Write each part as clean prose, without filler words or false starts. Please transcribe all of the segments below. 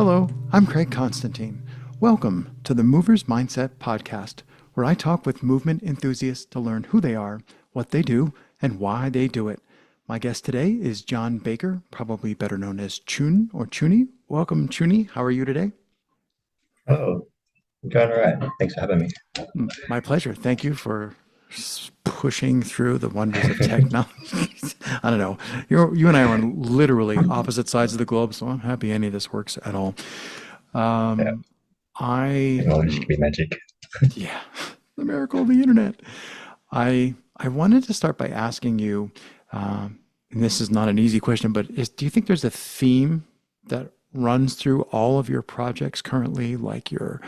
Hello, I'm Craig Constantine. Welcome to the Movers Mindset Podcast, where I talk with movement enthusiasts to learn who they are, what they do, and why they do it. My guest today is John Baker, probably better known as Chun or Chuni. Welcome, Chuni. How are you today? Oh, I'm doing all right. Thanks for having me. My pleasure. Thank you for pushing through the wonders of technology. I don't know. You and I are on literally opposite sides of the globe, so I'm happy any of this works at all. Yeah, Um, I, technology can be magic. yeah, the miracle of the internet. I wanted to start by asking you, and this is not an easy question, but do you think there's a theme that runs through all of your projects currently, like your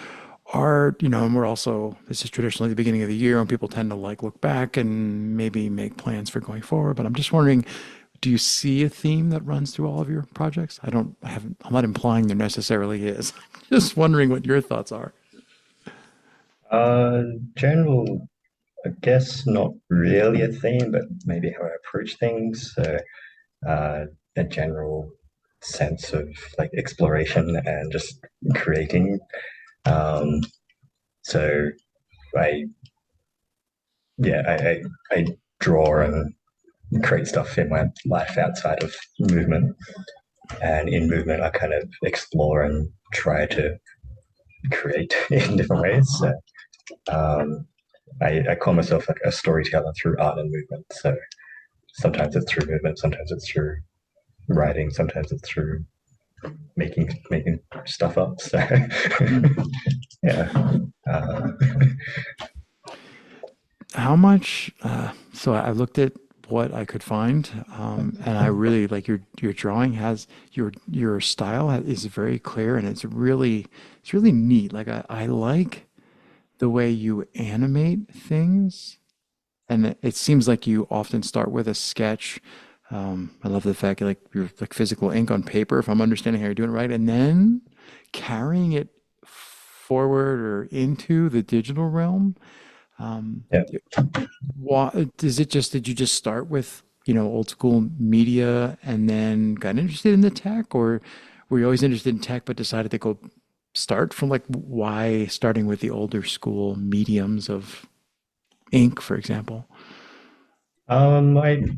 art, and we're also, this is traditionally the beginning of the year and people tend to like look back and maybe make plans for going forward. But I'm just wondering, do you see a theme that runs through all of your projects? I'm not implying there necessarily is. Just wondering what your thoughts are. Uh, General, I guess not really a theme, but maybe how I approach things. So, uh, a general sense of like exploration and just creating. Um, so I, yeah, I draw and create stuff in my life outside of movement, and in movement, I kind of explore and try to create in different ways. So, um, I call myself like a storyteller through art and movement. So sometimes it's through movement, sometimes it's through writing, sometimes it's through making stuff up. So Hmm. yeah, uh, How much? So I looked at what I could find, and I really like your drawing has your style is very clear, and it's really neat. Like I like the way you animate things, and it seems like you often start with a sketch. I love the fact like you're like physical ink on paper, if I'm understanding how you're doing it right, and then carrying it forward or into the digital realm. Um, yeah. why is it just did you just start with, old school media and then got interested in the tech, or were you always interested in tech but decided to go start from like why starting with the older school mediums of ink, for example? I've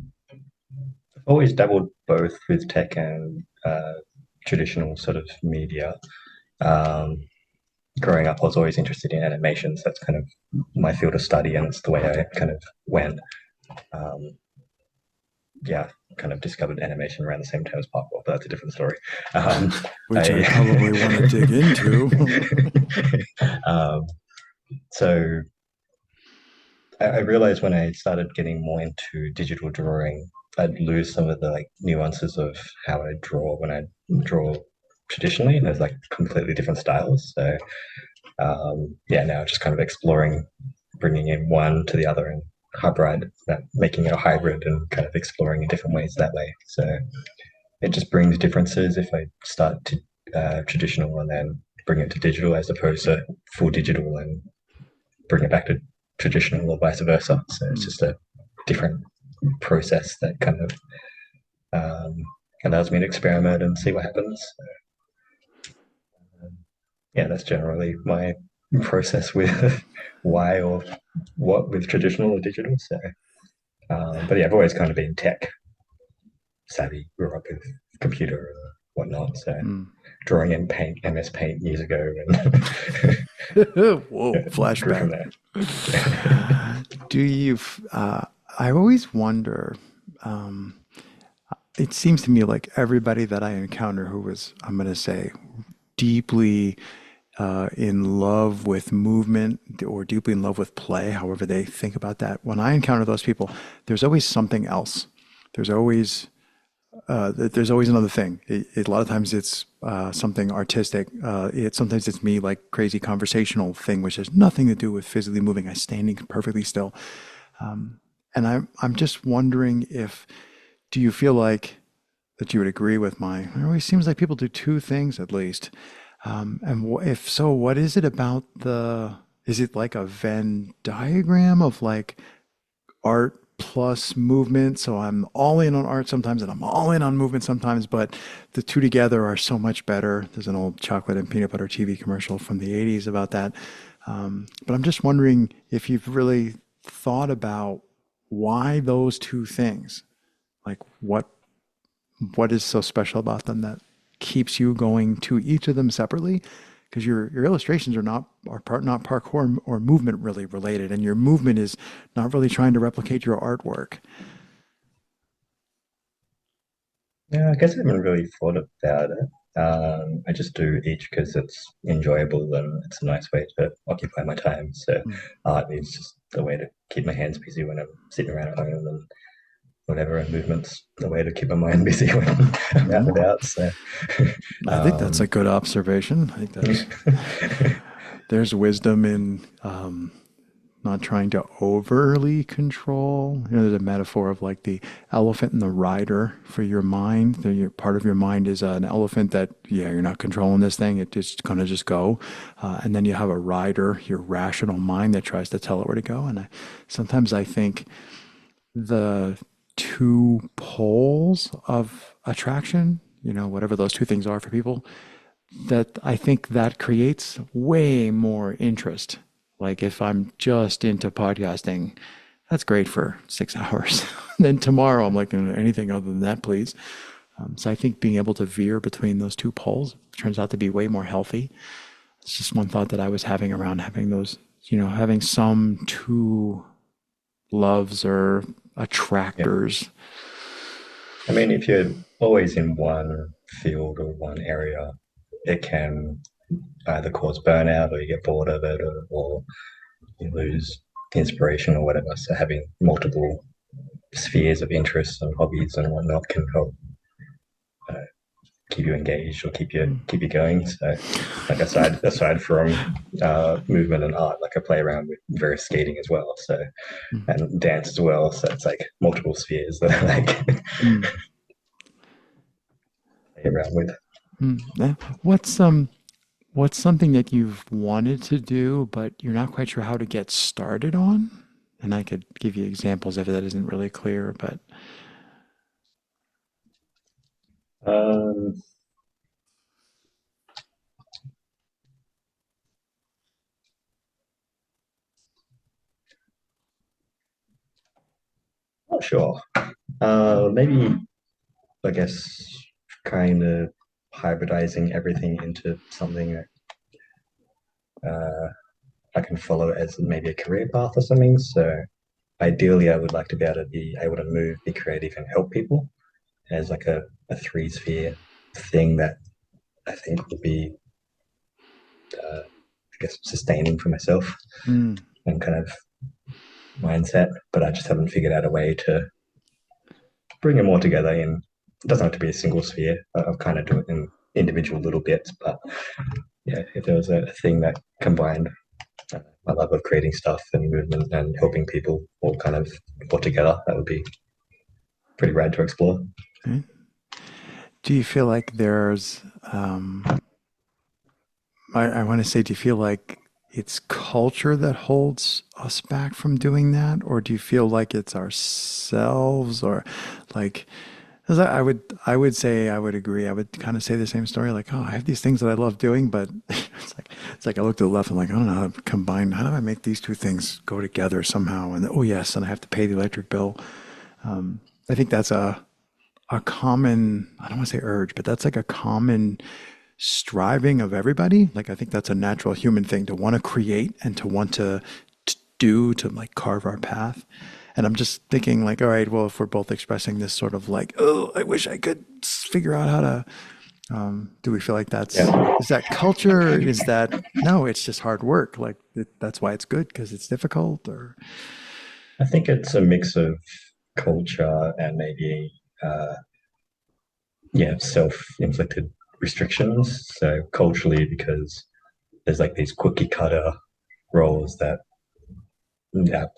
always dabbled both with tech and traditional sort of media. Um, Growing up, I was always interested in animations. That's kind of my field of study, and it's the way I kind of went. Um, yeah, kind of discovered animation around the same time as parkour, but that's a different story. Um, Which I probably want to I dig into. um, so I realized when I started getting more into digital drawing, I'd lose some of the like nuances of how I draw when I draw traditionally. There's like completely different styles. So yeah, now just kind of exploring, bringing in one to the other and hybrid, making it a hybrid and kind of exploring in different ways that way. So it just brings differences if I start to traditional and then bring it to digital as opposed to full digital and bring it back to traditional or vice versa. So it's Hmm. just a different process that kind of um, allows me to experiment and see what happens. Um, yeah, that's generally my process with why or what with traditional or digital. So, but yeah, I've always kind of been tech savvy. Grew up with computer and whatnot. So Hmm. drawing in Paint, MS Paint years ago, and Whoa, grew flashback. from there. Do you, I always wonder, um, it seems to me like everybody that I encounter who was, I'm going to say, deeply in love with movement or deeply in love with play, however they think about that, when I encounter those people, there's always something else. There's always there's always another thing. A lot of times it's something artistic. Sometimes it's me like crazy conversational thing, which has nothing to do with physically moving. I'm standing perfectly still, and I'm just wondering if do you feel like that you would agree with my? It always seems like people do two things at least, and if so, what is it about the? Is it like a Venn diagram of like art plus movement. So I'm all in on art sometimes and I'm all in on movement sometimes, but the two together are so much better. There's an old chocolate and peanut butter TV commercial from the 80s about that. But I'm just wondering if you've really thought about why those two things, like what is so special about them that keeps you going to each of them separately? Because your illustrations are not parkour or movement really related, and your movement is not really trying to replicate your artwork. Yeah, I guess I haven't really thought about it. I just do each because it's enjoyable and it's a nice way to occupy my time. So Mm. art is just a way to keep my hands busy when I'm sitting around at home and whatever, and movement's a way to keep my mind busy when I'm out and Mm. about. So I think that's a um, good observation. I think there's wisdom in not trying to overly control. There's a metaphor of like the elephant and the rider for your mind. Part of your mind is an elephant that, yeah, you're not controlling this thing. It's just going to just go. And then you have a rider, your rational mind that tries to tell it where to go. And sometimes I think the two poles of attraction, whatever those two things are for people, that I think that creates way more interest. Like if I'm just into podcasting, that's great for 6 hours. Then tomorrow I'm like, anything other than that, please. So I think being able to veer between those two poles turns out to be way more healthy. It's just one thought that I was having around having those, having some two loves or yeah, attractors. I mean, if you're always in one field or one area, it can either cause burnout or you get bored of it or you lose inspiration or whatever. So having multiple spheres of interests and hobbies and whatnot can help uh, keep you engaged or keep you going. So, like aside from movement and art, like I play around with various skating as well. So and dance as well. So it's like multiple spheres that I like Mm. play around with. Yeah. What's something that you've wanted to do, but you're not quite sure how to get started on? And I could give you examples if that isn't really clear, but Um, Not sure. Maybe I guess kind of hybridizing everything into something that I can follow as maybe a career path or something. So ideally, I would like to be able to be able to move, be creative, and help people as like a three sphere thing that I think would be, I guess, sustaining for myself mm, and kind of mindset. But I just haven't figured out a way to bring them all together in. It doesn't have to be a single sphere. I'll kind of do it in individual little bits. But yeah, if there was a thing that combined my love of creating stuff and movement and helping people all together, that would be pretty rad to explore. okay. Do you feel like I want to say, do you feel like it's culture that holds us back from doing that? Or do you feel like it's ourselves or like, 'cause I would say I would agree. I would kind of say the same story. Like, oh, I have these things that I love doing, but it's like I look to the left. I'm like, I don't know how to combine. How do I make these two things go together somehow? And oh yes, and I have to pay the electric bill. I think that's a common. I don't want to say urge, but that's like a common striving of everybody. Like I think that's a natural human thing to want to create and to want to do to like carve our path. And I'm just thinking like, all right, well, if we're both expressing this sort of like, oh, I wish I could figure out how to. Do we feel like Yeah, is that culture? Is that no? It's just hard work. Like that's why it's good because it's difficult. Or I think it's a mix of culture and maybe yeah, self-inflicted restrictions. So culturally, because there's like these cookie cutter roles that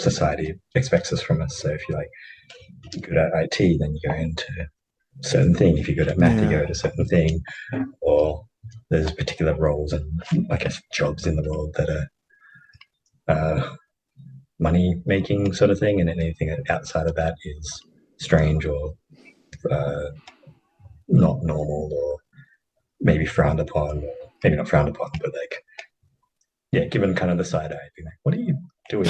society expects us from us. So if you're like good at IT, then you go into a certain thing. If you're good at math, you yeah, go to a certain thing. Or there's particular roles and I guess jobs in the world that are money making sort of thing, and anything outside of that is strange or uh, not normal or maybe frowned upon, or maybe not frowned upon, but like yeah, given kind of the side eye, being like, "What are you doing?"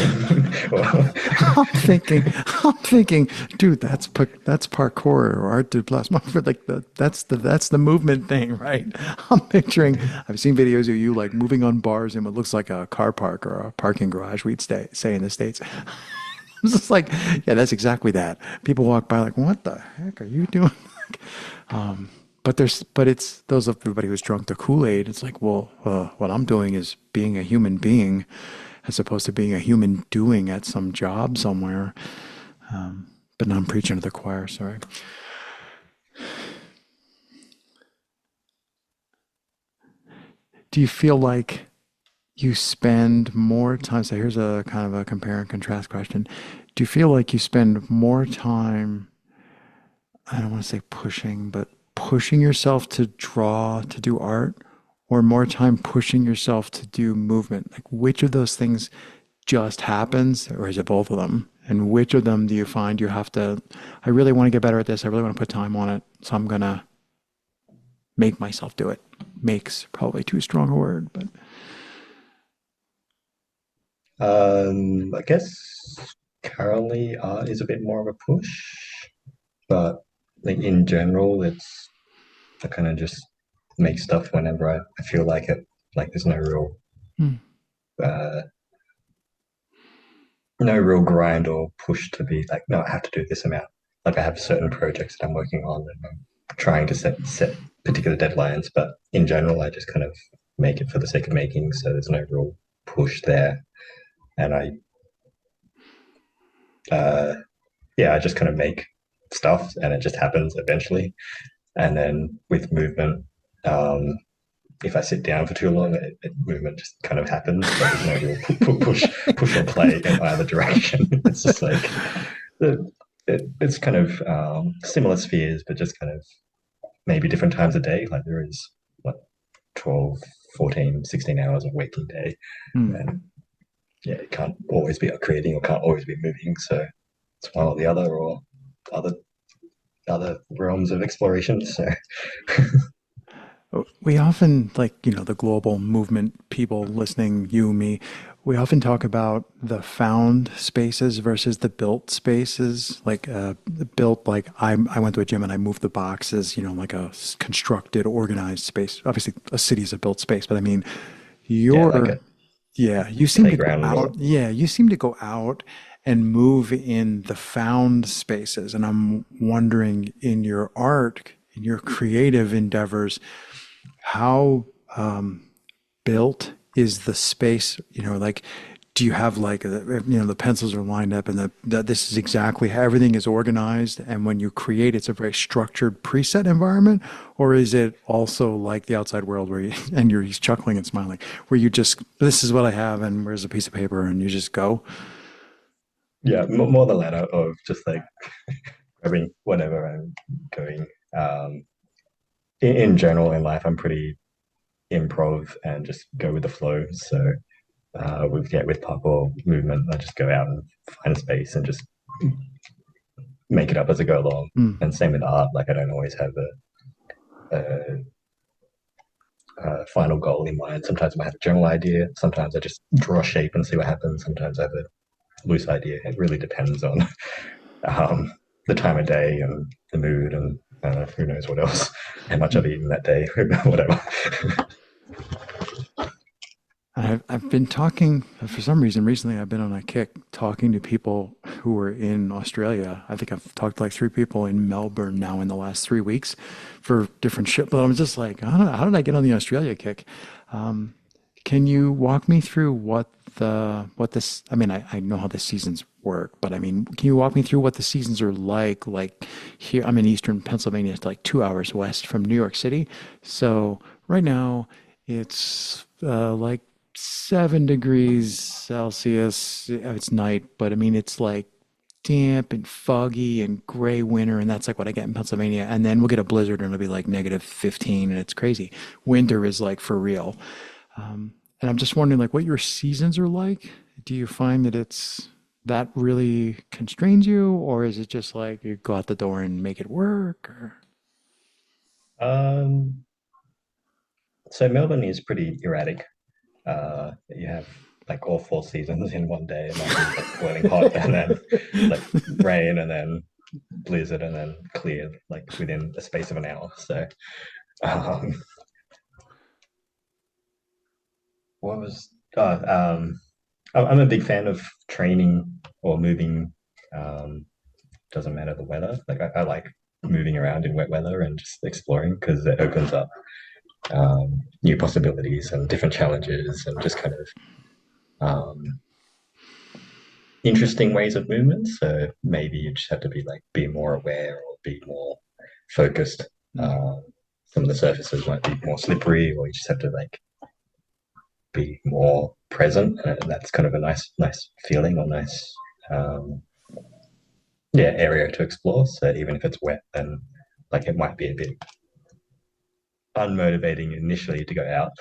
or, I'm thinking, I'm thinking, dude, that's parkour or art de plasma for like that's the movement thing, right? I'm picturing. I've seen videos of you like moving on bars in what looks like a car park or a parking garage. We'd say in the States. It's just like, yeah, that's exactly that. People walk by like, what the heck are you doing? But it's those of everybody who's drunk the Kool-Aid. It's like, well, what I'm doing is being a human being, as opposed to being a human doing at some job somewhere. But now I'm preaching to the choir. Sorry. Do you feel like you spend more time? So here's a kind of a compare and contrast question. Do you feel like you spend more time, I don't want to say pushing, but pushing yourself to draw, to do art, or more time pushing yourself to do movement? Like which of those things just happens, or is it both of them? And which of them do you find you have to, I really want to get better at this. I really want to put time on it. So I'm going to make myself do it. Makes probably too strong a word, but I guess currently art is a bit more of a push, but like in general, it's I kind of just make stuff whenever I feel like it. Like there's hmm. uh, no real grind or push to be like, no, I have to do this amount. Like I have certain projects that I'm working on and I'm trying to set particular deadlines, but in general, I just kind of make it for the sake of making. So there's no real push there, and uh, yeah, I just kind of make stuff, and it just happens eventually. And then with movement, um, if I sit down for too long, movement just kind of happens, but there's no real push or play in either direction. It's just like it's kind of similar spheres, but just kind of maybe different times a day. Like there is what 12, 14, 16 hours of waking day, Hmm. and yeah, it can't always be creating or can't always be moving. So it's one or the other, or other other realms of exploration. So We often, like, the global movement people listening, you, me, we often talk about the found spaces versus the built spaces. Like, built, like I went to a gym and I moved the boxes, like a constructed, organized space. Obviously, a city is a built space, but I mean, yeah, like you're, a yeah, you seem to go playground out. or Yeah, you seem to go out and move in the found spaces. And I'm wondering in your art, in your creative endeavors, how built is the space? Like, do you have like the pencils are lined up and that this is exactly how everything is organized, and when you create, it's a very structured preset environment, or is it also like the outside world where you and he's chuckling and smiling, where you just this is what I have and where's a piece of paper and you just go. yeah, more the latter of just like grabbing whatever I'm going. Um, in general, in life, I'm pretty improv and just go with the flow. So with parkour movement, I just go out and find a space and just make it up as I go along. Hmm. And same with art. Like I don't always have a final goal in mind. Sometimes I have a general idea. Sometimes I just draw a shape and see what happens. Sometimes I have a loose idea. It really depends on um, the time of day and the mood and who knows what else, how much I've eaten that day, whatever. I've been talking for some reason recently. I've been on a kick talking to people who were in Australia. I think I've talked to like three people in Melbourne now in the last 3 weeks for different shit. But I'm just like, how did I get on the Australia kick? Can you walk me through what this? I mean, I know how the seasons work, but I mean, can you walk me through what the seasons are like? Like here, I'm in Eastern Pennsylvania. It's like 2 hours west from New York City. So right now, it's like 7 degrees Celsius. It's night, but I mean, it's like damp and foggy and gray winter, and that's like what I get in Pennsylvania. And then we'll get a blizzard, and it'll be like -15, and it's crazy. Winter is like for real. And I'm just wondering, like, what your seasons are like. Do you find that it's that really constrains you, or is it just like you go out the door and make it work? Or Um, so Melbourne is pretty erratic. You have like all four seasons in one day. It might be like boiling hot and then like rain and then blizzard and then clear like within the space of an hour. So um, what was I'm a big fan of training or moving. Um, doesn't matter the weather. Like I like moving around in wet weather and just exploring because it opens up new possibilities and different challenges and just kind of um, interesting ways of movement. So maybe you just have to be more aware or be more focused. Mm, Um, some of the surfaces might be more slippery, or you just have to like be more present. And that's kind of a nice feeling or nice, um, yeah, area to explore. So even if it's wet, then like it might be a bit unmotivating initially to go out.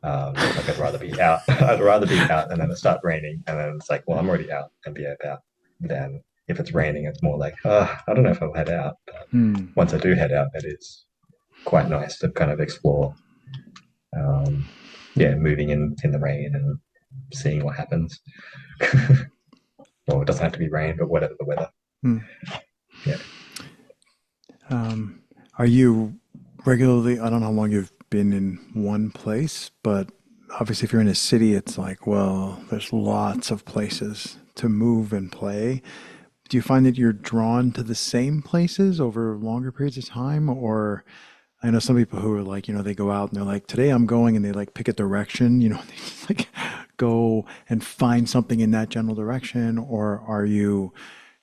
Like I'd rather be out. I'd rather be out, and then it start raining, and then it's like, well, I'm already out and be about. Then if it's raining, it's more like, I don't know if I'll head out. But mm. once I do head out, it is quite nice to kind of explore. Um, yeah, moving in the rain and seeing what happens. Well, it doesn't have to be rain, but whatever the weather. Hmm. Yeah. Um, are you regularly, I don't know how long you've been in one place, but obviously if you're in a city, it's like, well, there's lots of places to move and play. Do you find that you're drawn to the same places over longer periods of time? Or I know some people who are like, they go out and they're like, today I'm going, and they like pick a direction, they just like go and find something in that general direction. Or are you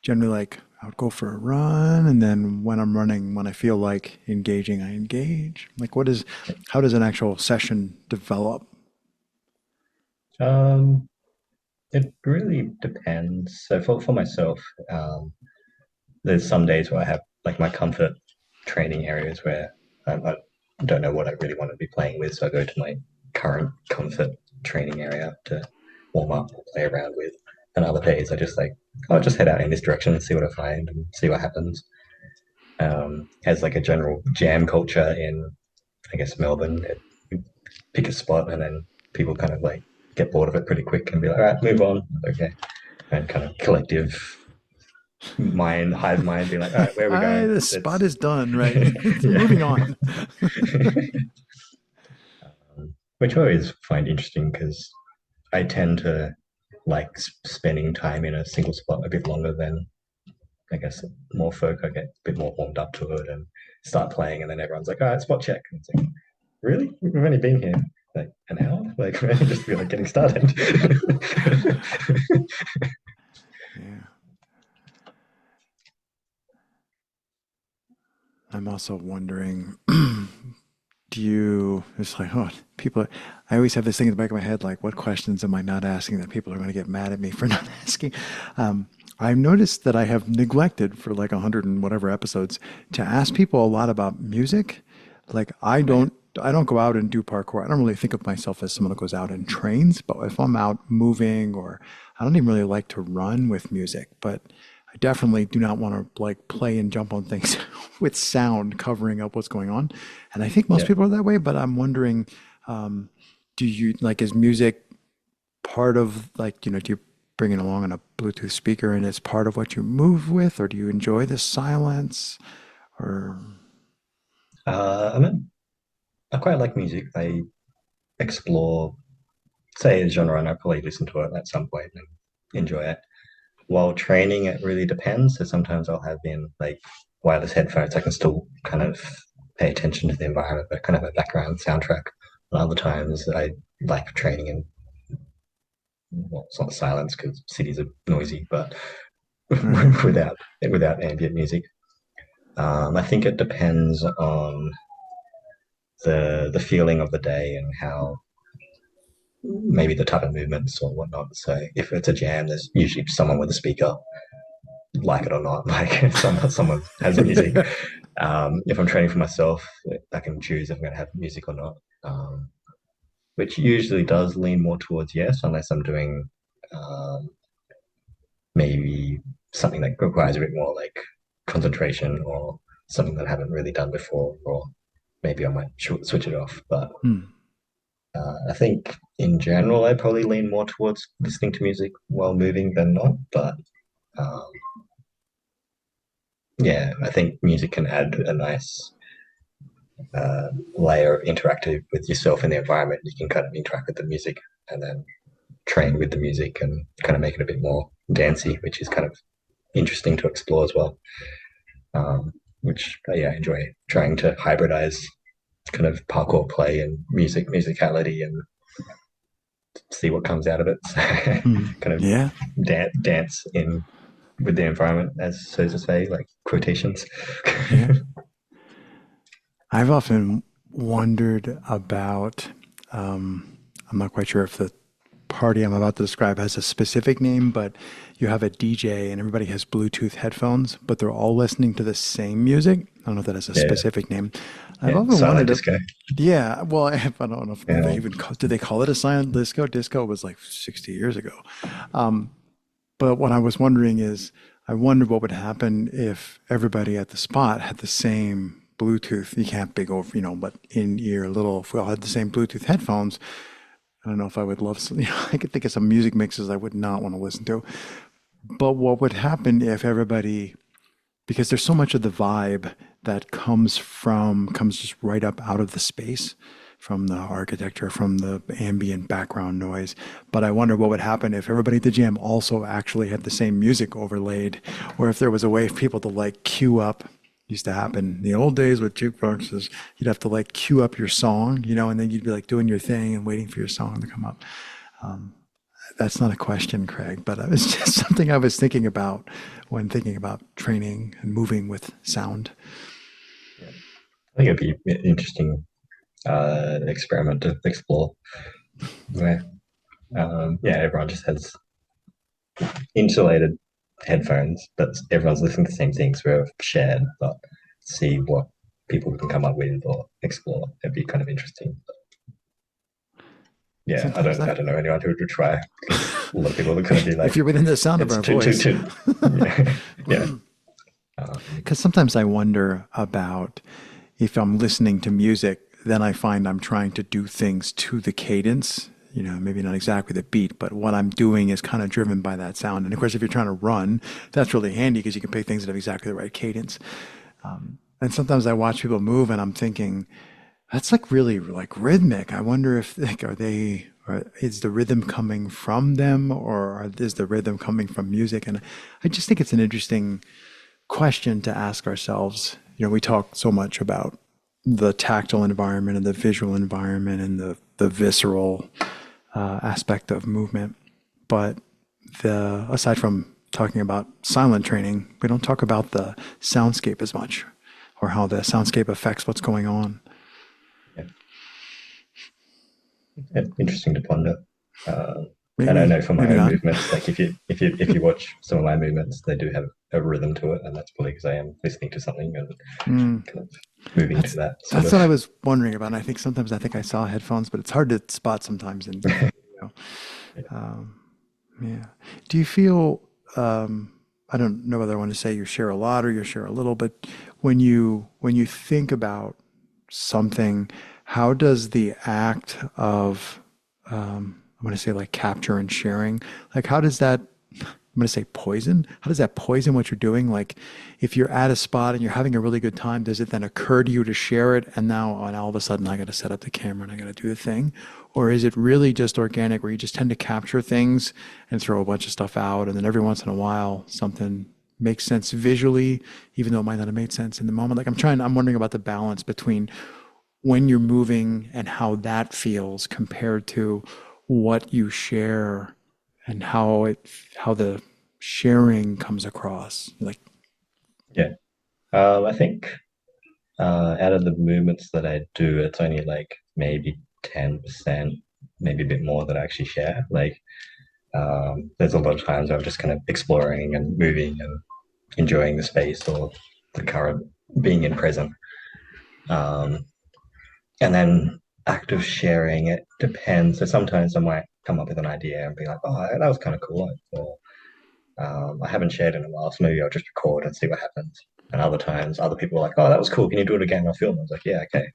generally like, I would go for a run, and then when I'm running, when I feel like engaging, I engage? Like, how does an actual session develop? Um, it really depends. So for myself, um, there's some days where I have like my comfort training areas where I don't know what I really want to be playing with, so I go to my current comfort training area to warm up or play around with. And other days I just like I'll just head out in this direction and see what I find and see what happens. Has like a general jam culture in I guess Melbourne. You pick a spot and then people kind of like get bored of it pretty quick and be like, all right, move on. Okay. And kind of collective hive mind, be like, all right, where are we going? The spot It's is done, right? yeah. Moving on. Which I always find interesting because I tend to like spending time in a single spot a bit longer than I guess more folk. I get a bit more warmed up to it and start playing, and then everyone's like, all right, spot check. And it's like, really? We've only been here like an hour? Like, we're only just like getting started. Yeah. I'm also wondering, it's like, oh, I always have this thing in the back of my head, like, what questions am I not asking that people are going to get mad at me for not asking? I've noticed that I have neglected for like 100 and whatever episodes to ask people a lot about music. Like, Right. I don't go out and do parkour. I don't really think of myself as someone who goes out and trains, but if I'm out moving, or I don't even really like to run with music, but I definitely do not want to like play and jump on things with sound covering up what's going on. And I think most Yeah. people are that way, but I'm wondering, do you like, is music part of like, do you bring it along on a Bluetooth speaker and it's part of what you move with, or do you enjoy the silence? Or, I mean, I quite like music. I explore, say, a genre, and I probably listen to it at some point and enjoy it. While training, it really depends. So sometimes I'll have in like wireless headphones. I can still kind of pay attention to the environment, but kind of a background soundtrack. And other times I like training in, well, it's not silence because cities are noisy, but right. without ambient music. I think it depends on the feeling of the day and how maybe the type of movements or whatnot. So if it's a jam, there's usually someone with a speaker, like it or not, like someone has music. If I'm training for myself, I can choose if I'm going to have music or not, which usually does lean more towards yes, unless I'm doing um, maybe something that requires a bit more like concentration or something that I haven't really done before, or maybe I might switch it off. But Hmm. I think in general, I probably lean more towards listening to music while moving than not. But um, yeah, I think music can add a nice layer of interactive with yourself in the environment. You can kind of interact with the music and then train with the music and kind of make it a bit more dancey, which is kind of interesting to explore as well. Which yeah, I enjoy trying to hybridize kind of parkour play and musicality and see what comes out of it. So Hmm. kind of Yeah. dance in with the environment, as so to say, like quotations. Yeah. I've often wondered about, I'm not quite sure if the party I'm about to describe has a specific name, but you have a DJ and everybody has Bluetooth headphones, but they're all listening to the same music. I don't know if that has a Yeah, specific name. I've yeah, often silent wondered, disco. yeah, well, I don't know if they Yeah, even did they call it a silent disco? Disco was like 60 years ago. But what I was wondering is, I wondered what would happen if everybody at the spot had the same Bluetooth. You can't big over, but in ear little. If we all had the same Bluetooth headphones, I don't know if I would love some, I could think of some music mixes I would not want to listen to. But what would happen if everybody, because there's so much of the vibe that comes just right up out of the space, from the architecture, from the ambient background noise. But I wonder what would happen if everybody at the jam also actually had the same music overlaid, or if there was a way for people to like queue up. Used to happen in the old days with jukeboxes. You'd have to like queue up your song, and then you'd be like doing your thing and waiting for your song to come up. That's not a question, Craig, but it was just something I was thinking about when thinking about training and moving with sound. yeah. I think it'd be an interesting experiment to explore. Where yeah, everyone just has insulated headphones, but everyone's listening to the same things we've shared, but see what people can come up with or explore. It'd be kind of interesting. Yeah, I Sometimes don't I, I don't know anyone who would try because a lot of people are going to be if like, you're within the sound of it's our too voice, too yeah yeah because sometimes I wonder about if I'm listening to music, then I find I'm trying to do things to the cadence. Maybe not exactly the beat, but what I'm doing is kind of driven by that sound. And of course, if you're trying to run, that's really handy because you can pick things that have exactly the right cadence. And sometimes I watch people move and I'm thinking, that's like really like rhythmic. I wonder if like or is the rhythm coming from them or is the rhythm coming from music? And I just think it's an interesting question to ask ourselves. We talk so much about the tactile environment and the visual environment and the visceral aspect of movement. But aside from talking about silent training, we don't talk about the soundscape as much or how the soundscape affects what's going on. yeah. Yeah, interesting to ponder. And I Maybe, know for my maybe own not. movements, like if you watch some of my movements, they do have a rhythm to it, and that's probably because I am listening to something and kind of moving to That's that sort that's what of. I was wondering about. And I think sometimes I think I saw headphones, but it's hard to spot sometimes in video. Yeah. Yeah. Do you feel, I don't know whether I want to say you share a lot or you share a little, but when you think about something, how does the act of, I'm going to say like capture and sharing, like how does that, I'm going to say poison? How does that poison what you're doing? Like if you're at a spot and you're having a really good time, does it then occur to you to share it? And now, and all of a sudden I got to set up the camera and I got to do the thing. Or is it really just organic where you just tend to capture things and throw a bunch of stuff out? And then every once in a while, something makes sense visually, even though it might not have made sense in the moment. Like I'm wondering about the balance between when you're moving and how that feels compared to what you share and how the sharing comes across. Like, Yeah. I think out of the movements that I do, it's only like maybe 10%, maybe a bit more that I actually share. Like, there's a lot of times I'm just kind of exploring and moving and enjoying the space or the current being in present. Um, and then active sharing, it depends. So sometimes I might come up with an idea and be like, oh, that was kind of cool. I haven't shared in a while, so maybe I'll just record and see what happens. And other times, other people are like, "Oh, that was cool. Can you do it again?" I'll film. I was like, "Yeah, okay."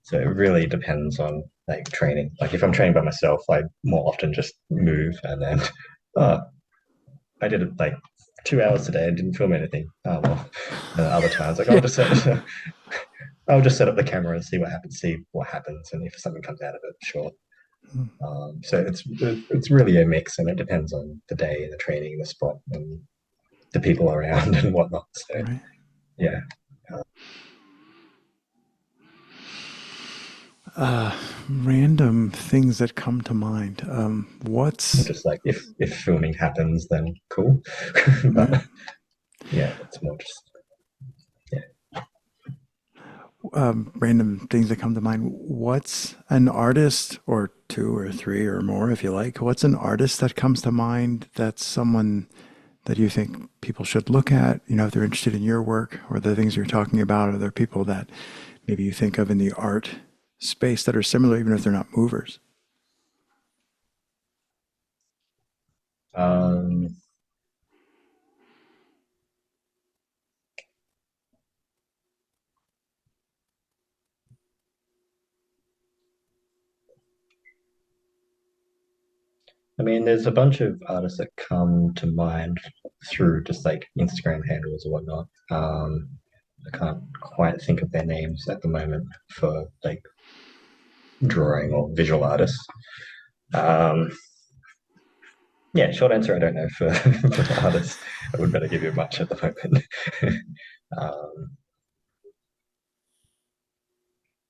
So it really depends on like training. Like if I'm training by myself, I more often just move and then, oh, I did it like 2 hours today. I didn't film anything. Oh well. And other times, like Yeah. I'll just set up the camera and see what happens, and if something comes out of it, sure. So it's really a mix, and it depends on the day, the training, the spot, and the people around and whatnot. So Right. yeah, Random things that come to mind. What's just like if filming happens, then cool. right? But yeah, it's more just yeah. Random things that come to mind. What's an artist, or two or three or more, if you like? What's an artist that comes to mind that's someone that you think people should look at? You know, if they're interested in your work or the things you're talking about, or there are people that maybe you think of in the art space that are similar, even if they're not movers. Um, I mean, there's a bunch of artists that come to mind through just like Instagram handles or whatnot. I can't quite think of their names at the moment for like drawing or visual artists. Um, yeah, short answer, I don't know for, for artists. I would better give you much at the moment. um,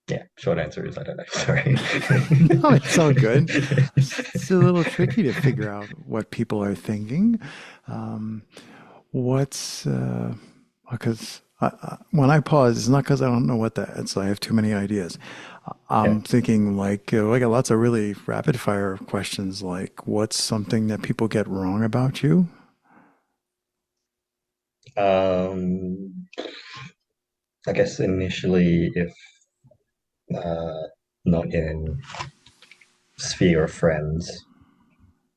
yeah, short answer is I don't know. Sorry. No, it's all good. It's a little tricky to figure out what people are thinking. Um, what's because when I pause, it's not because I don't know what that. It's I have too many ideas. Yeah. I'm thinking like I got lots of really rapid fire questions. Like, what's something that people get wrong about you? Um, I guess initially, if uh, not in sphere of friends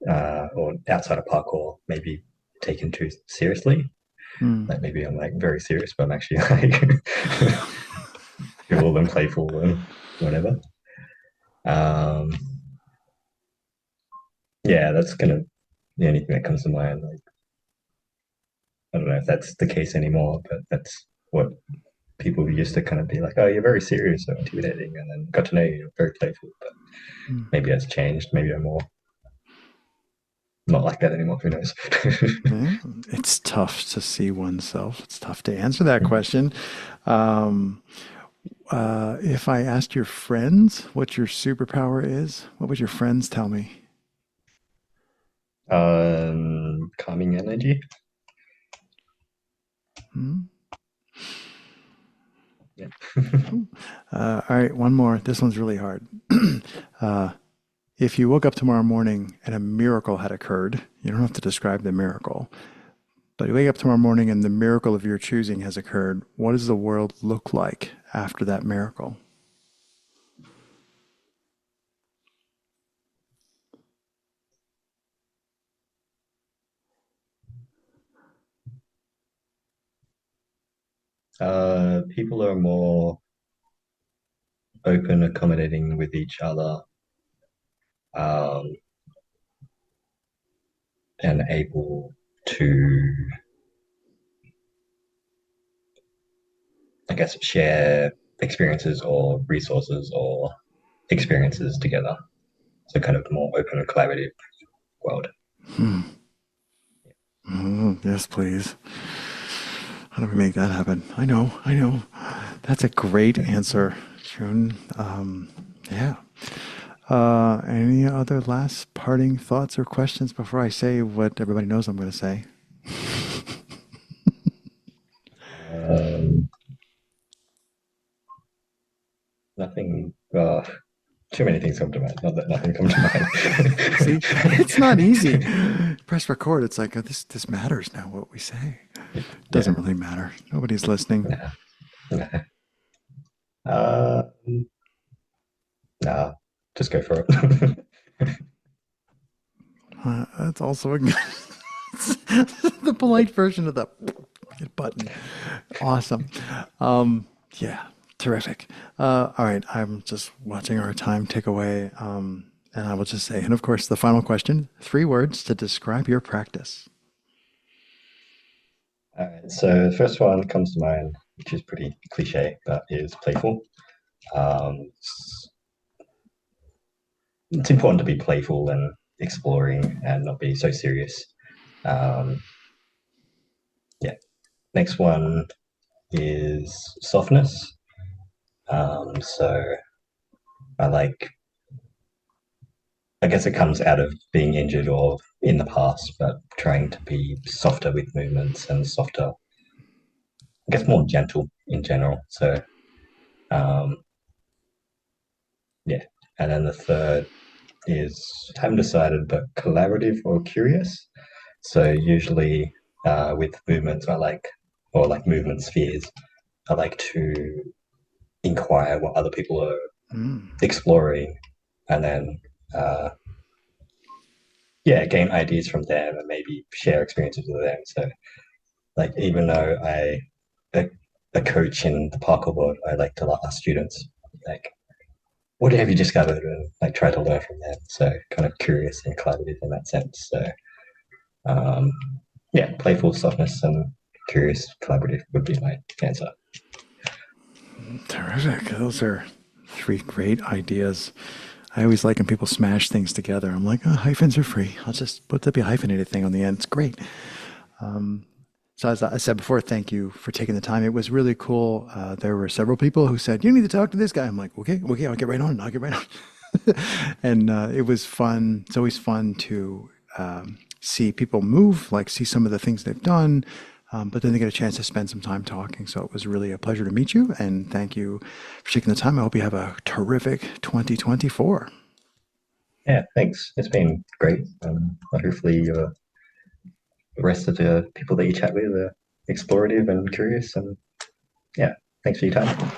or outside of parkour, maybe taken too seriously. Hmm. Like maybe I'm like very serious, but I'm actually like cool and playful and whatever. Um, yeah, that's kind of the only thing that comes to mind. Like I don't know if that's the case anymore, but that's what people used to kind of be like, "Oh, you're very serious, so intimidating," and then got to know you, you're very playful. But maybe that's changed. Maybe I'm more not like that anymore. Who knows? Yeah, it's tough to see oneself. It's tough to answer that question. Um, if I asked your friends what your superpower is, what would your friends tell me? Calming energy. Hmm? Yeah. All right, one more. This one's really hard. If you woke up tomorrow morning and a miracle had occurred, you don't have to describe the miracle, but you wake up tomorrow morning and the miracle of your choosing has occurred, what does the world look like after that miracle? People are more open, accommodating with each other, um, and able to, I guess, share experiences or resources or experiences together. So kind of more open and collaborative world. Hmm. Yes, please. How do we make that happen? I know, I know. That's a great answer, June. Yeah. Any other last parting thoughts or questions before I say what everybody knows I'm going to say? Um, nothing. Too many things come to mind. Not that nothing come to See, it's not easy. Press record. It's like this matters now. What we say mind. Yeah. doesn't really matter. Nobody's listening. Nah. Nah. Uh, nah. Just go for it. That's also a good, The polite version of the button. Awesome. Yeah, terrific. All right, I'm just watching our time tick away. And I will just say, and of course, the final question, 3 words to describe your practice. All right, so the first one comes to mind, which is pretty cliche, but is playful. It's important to be playful and exploring and not be so serious. Um, yeah. Next one is softness. So I like, I guess it comes out of being injured or in the past, but trying to be softer with movements and softer, I guess more gentle in general. So, um, yeah. And then the third is, I haven't decided, but collaborative or curious. So usually with movements, I like, or like movement spheres, I like to inquire what other people are Mm, exploring and then, uh, yeah, gain ideas from them and maybe share experiences with them. So, like, even though a, a coach in the parkour world, I like to ask students, like, what have you discovered? And like try to learn from them. So, kind of curious and collaborative in that sense. So, um, yeah, playful softness and curious collaborative would be my answer. terrific. Those are 3 great ideas. I always like when people smash things together. I'm like, oh, hyphens are free. I'll just put the hyphenated thing on the end. It's great. So as I said before, thank you for taking the time. It was really cool. There were several people who said, you need to talk to this guy. I'm like, okay, okay, I'll get right on. I'll get right on. And it was fun. It's always fun to see people move, like see some of the things they've done, but then they get a chance to spend some time talking. So it was really a pleasure to meet you. And thank you for taking the time. I hope you have a terrific 2024. Yeah, thanks. It's been great. Hopefully, the rest of the people that you chat with are explorative and curious. And yeah, thanks for your time.